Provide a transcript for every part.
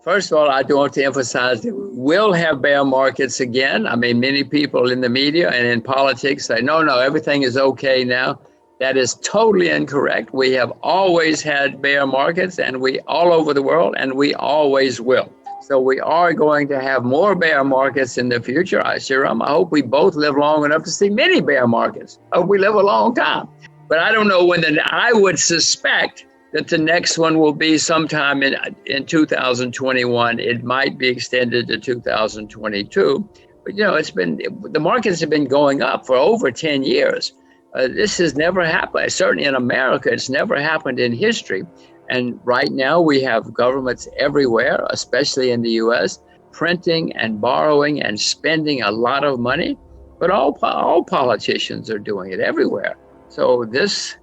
First of all, I do want to emphasize that we will have bear markets again. I mean, many people in the media and in politics say, no, everything is okay now. That is totally incorrect. We have always had bear markets, and we all over the world, and we always will. So we are going to have more bear markets in the future. I hope we both live long enough to see many bear markets. I hope we live a long time. But I don't know when. I would suspect that the next one will be sometime in 2021. It might be extended to 2022. But, the markets have been going up for over 10 years. This has never happened. Certainly in America, it's never happened in history. And right now we have governments everywhere, especially in the U.S., printing and borrowing and spending a lot of money. But all politicians are doing it everywhere. So there's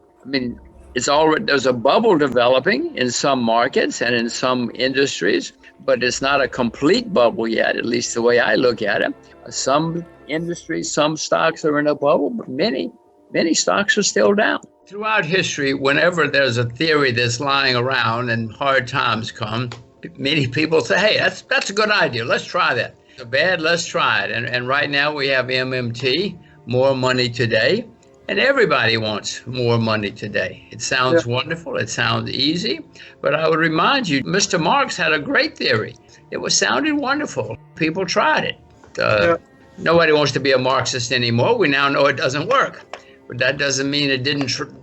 a bubble developing in some markets and in some industries, but it's not a complete bubble yet, at least the way I look at it. Some industries, some stocks are in a bubble, but many stocks are still down. Throughout history, whenever there's a theory that's lying around and hard times come, many people say, hey, that's a good idea. Let's try that. It's bad, let's try it. And right now we have MMT, more money today. And everybody wants more money today. It sounds wonderful. It sounds easy. But I would remind you, Mr. Marx had a great theory. It sounded wonderful. People tried it. Nobody wants to be a Marxist anymore. We now know it doesn't work. But that doesn't mean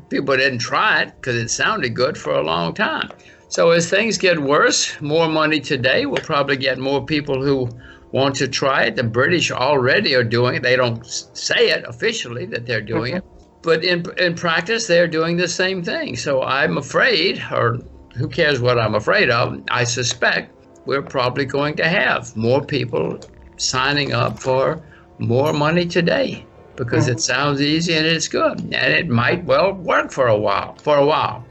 people didn't try it, because it sounded good for a long time. So as things get worse, more money today, we'll probably get more people who want to try it. The British already are doing it. They don't say it officially that they're doing it. But in practice, they're doing the same thing. So I'm afraid, or who cares what I'm afraid of, I suspect we're probably going to have more people signing up for more money today, because it sounds easy and it's good. And it might well work for a while.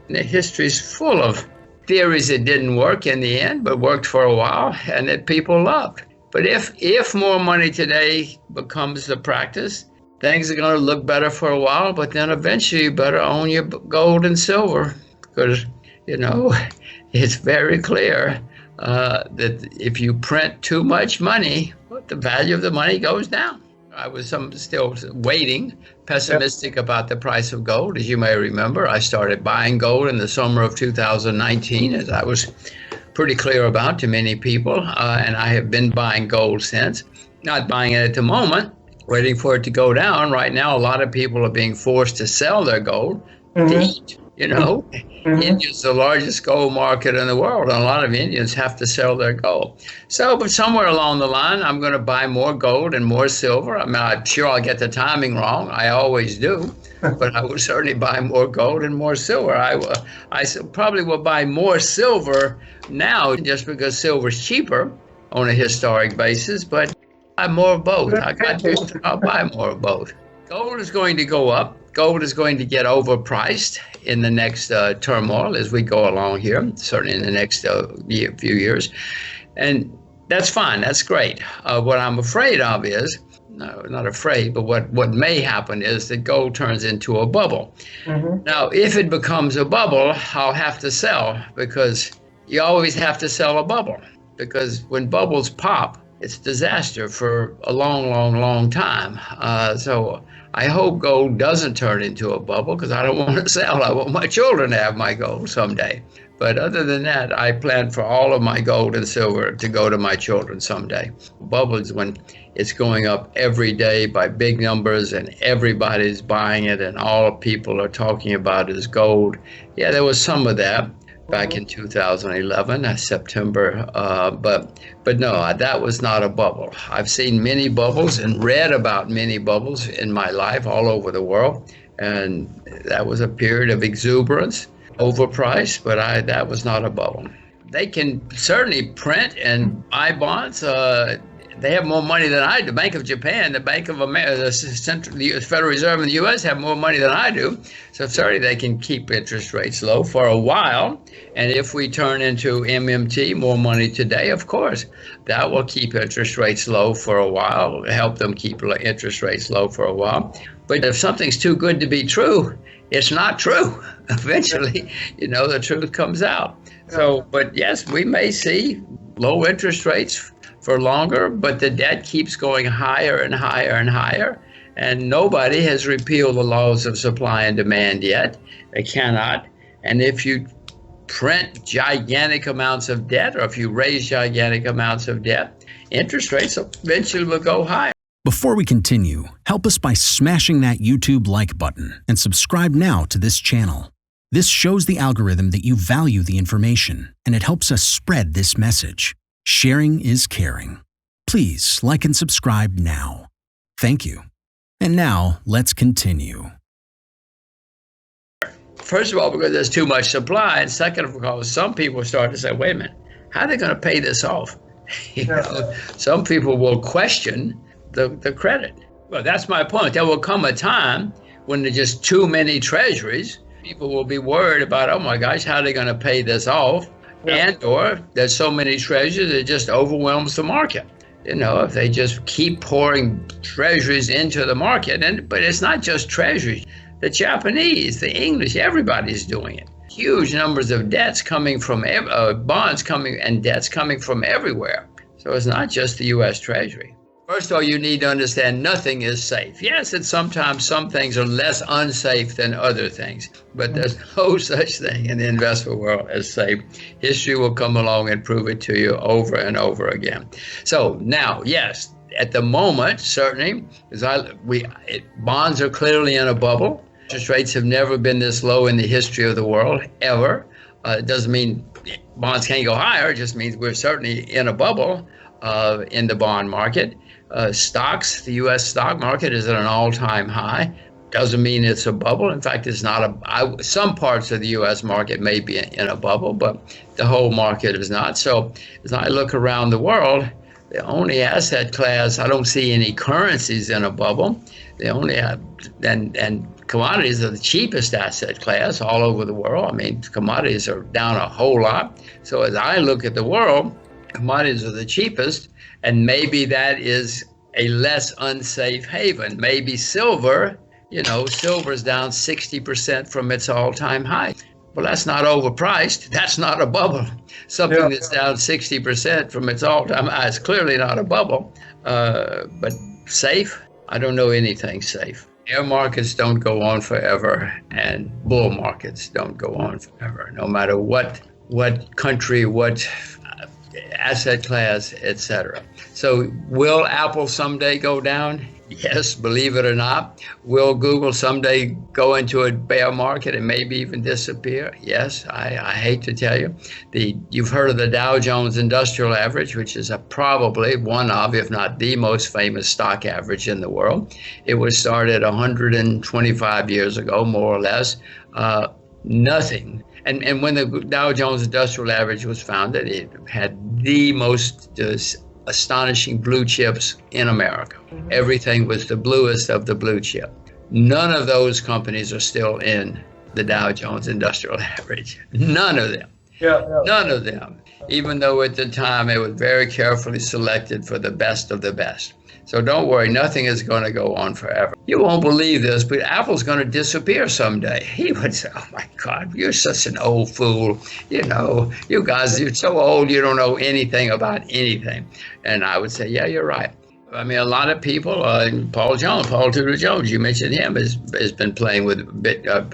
The history's full of theories that didn't work in the end, but worked for a while and that people loved. But if more money today becomes the practice, things are going to look better for a while, but then eventually you better own your gold and silver, because, it's very clear that if you print too much money, the value of the money goes down. I was still waiting, pessimistic about the price of gold. As you may remember, I started buying gold in the summer of 2019, as I was pretty clear about to many people, and I have been buying gold since. Not buying it at the moment, waiting for it to go down. Right now, a lot of people are being forced to sell their gold to eat. India's the largest gold market in the world, and a lot of Indians have to sell their gold. So, but somewhere along the line, I'm going to buy more gold and more silver. I mean, I'm sure I'll get the timing wrong. I always do. But I will certainly buy more gold and more silver. I probably will buy more silver now, just because silver is cheaper on a historic basis, but buy more of both. I'll buy more of both. Gold is going to go up. Gold is going to get overpriced in the next turmoil as we go along here, certainly in the next few years. And that's fine. That's great. What I'm afraid of is, no, not afraid, but what may happen is that gold turns into a bubble. Now, if it becomes a bubble, I'll have to sell, because you always have to sell a bubble, because when bubbles pop, it's disaster for a long, long, long time. So I hope gold doesn't turn into a bubble, because I don't want to sell. I want my children to have my gold someday. But other than that, I plan for all of my gold and silver to go to my children someday. Bubble is when it's going up every day by big numbers and everybody's buying it and all people are talking about is gold. Yeah, there was some of that back in 2011, September, but no, that was not a bubble. I've seen many bubbles and read about many bubbles in my life all over the world, and that was a period of exuberance, overpriced, but that was not a bubble. They can certainly print and buy bonds. They have more money than I do. The Bank of Japan, the Bank of America, the Federal Reserve in the U.S. have more money than I do. So certainly they can keep interest rates low for a while. And if we turn into MMT, more money today, of course, that will keep interest rates low for a while, help them keep interest rates low for a while. But if something's too good to be true, it's not true. Eventually, the truth comes out. So, but yes, we may see low interest rates for longer, but the debt keeps going higher and higher and higher. And nobody has repealed the laws of supply and demand yet. They cannot. And if you print gigantic amounts of debt, or if you raise gigantic amounts of debt, interest rates eventually will go higher. Before we continue, help us by smashing that YouTube like button and subscribe now to this channel. This shows the algorithm that you value the information, and it helps us spread this message. Sharing is caring. Please like and subscribe now. Thank you. And now, let's continue. First of all, because there's too much supply, and second of all, some people start to say, wait a minute, how are they going to pay this off? Some people will question the credit. Well, that's my point. There will come a time when there's just too many treasuries. People will be worried about, oh my gosh, how are they going to pay this off? And or there's so many treasuries, it just overwhelms the market. If they just keep pouring treasuries into the market, but it's not just treasuries. The Japanese, the English, everybody's doing it. Huge numbers of debts coming from bonds coming and debts coming from everywhere. So it's not just the U.S. Treasury. First of all, you need to understand nothing is safe. Yes, and sometimes some things are less unsafe than other things, but there's no such thing in the investment world as safe. History will come along and prove it to you over and over again. So now, yes, at the moment, certainly, bonds are clearly in a bubble. Interest rates have never been this low in the history of the world, ever. It doesn't mean bonds can't go higher. It just means we're certainly in a bubble in the bond market. Stocks, the U.S. stock market is at an all-time high. Doesn't mean it's a bubble. In fact, it's not some parts of the U.S. market may be in a bubble, but the whole market is not. So as I look around the world, the only asset class, I don't see any currencies in a bubble. They only have, and commodities are the cheapest asset class all over the world. I mean, commodities are down a whole lot. So as I look at the world, commodities are the cheapest, and maybe that is a less unsafe haven. Maybe silver, silver's down 60% from its all-time high. Well, that's not overpriced. That's not a bubble. Something that's down 60% from its all-time high is clearly not a bubble. But safe? I don't know anything safe. Bear markets don't go on forever, and bull markets don't go on forever, no matter what country, what asset class, etc. So will Apple someday go down? Yes, believe it or not. Will Google someday go into a bear market and maybe even disappear? Yes, I hate to tell you. You've heard of the Dow Jones Industrial Average, which is probably one of, if not the most famous stock average in the world. It was started 125 years ago, more or less. Nothing. And when the Dow Jones Industrial Average was founded, it had the most astonishing blue chips in America. Everything was the bluest of the blue chip. None of those companies are still in the Dow Jones Industrial Average. None of them. None of them. Even though at the time it was very carefully selected for the best of the best. So don't worry, nothing is going to go on forever. You won't believe this, but Apple's going to disappear someday. He would say, oh my God, you're such an old fool. You guys, you're so old, you don't know anything about anything. And I would say, yeah, you're right. I mean, a lot of people, Paul Tudor Jones, you mentioned him, has been playing with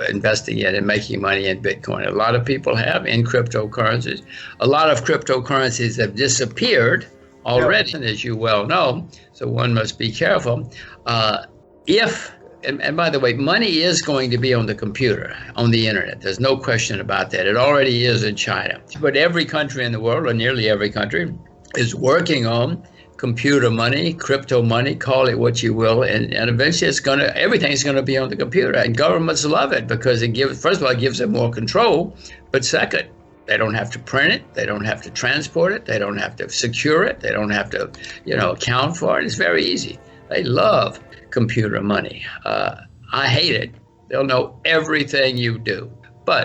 investing in and making money in Bitcoin. A lot of people have in cryptocurrencies. A lot of cryptocurrencies have disappeared already, as you well know, so one must be careful. And by the way, money is going to be on the computer, on the internet. There's no question about that. It already is in China. But every country in the world, or nearly every country, is working on computer money, crypto money, call it what you will, and eventually everything's going to be on the computer. And governments love it because first of all, it gives them more control, but second, they don't have to print it. They don't have to transport it. They don't have to secure it. They don't have to, account for it. It's very easy. They love computer money. I hate it. They'll know everything you do.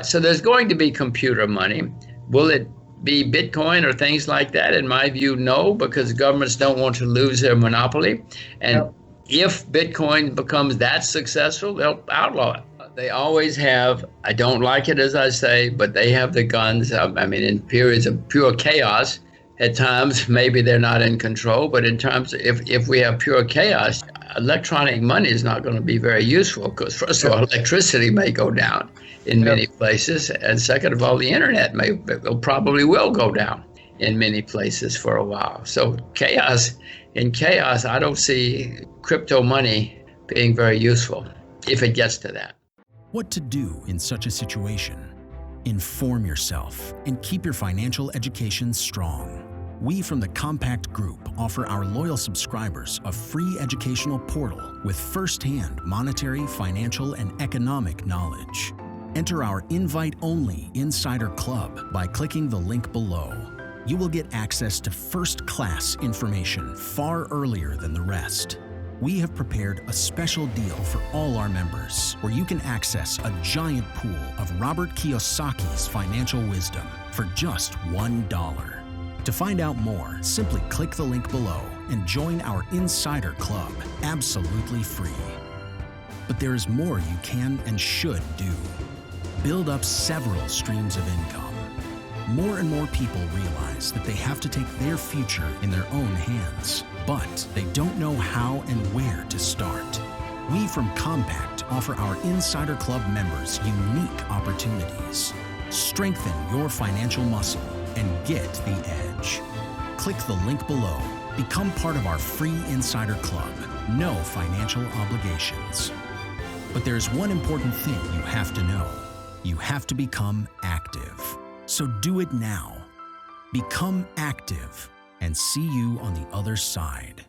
So there's going to be computer money. Will it be Bitcoin or things like that? In my view, no, because governments don't want to lose their monopoly. And if Bitcoin becomes that successful, they'll outlaw it. They always have. I don't like it, as I say, but they have the guns. I mean, in periods of pure chaos, At times, maybe they're not in control, but in terms of if we have pure chaos, electronic money is not going to be very useful because, first of all, electricity may go down in many places, and second of all, the internet probably will go down in many places for a while. So in chaos, I don't see crypto money being very useful if it gets to that. What to do in such a situation? Inform yourself and keep your financial education strong. We from the Compact Group offer our loyal subscribers a free educational portal with first-hand monetary, financial, and economic knowledge. Enter our invite-only Insider Club by clicking the link below. You will get access to first-class information far earlier than the rest. We have prepared a special deal for all our members where you can access a giant pool of Robert Kiyosaki's financial wisdom for just $1. To find out more, simply click the link below and join our Insider Club absolutely free. But there is more you can and should do. Build up several streams of income. More and more people realize that they have to take their future in their own hands, but they don't know how and where to start. We from Compact offer our Insider Club members unique opportunities. Strengthen your financial muscle and get the edge. Click the link below. Become part of our free Insider Club. No financial obligations. But there's one important thing you have to know. You have to become active. So do it now. Become active and see you on the other side.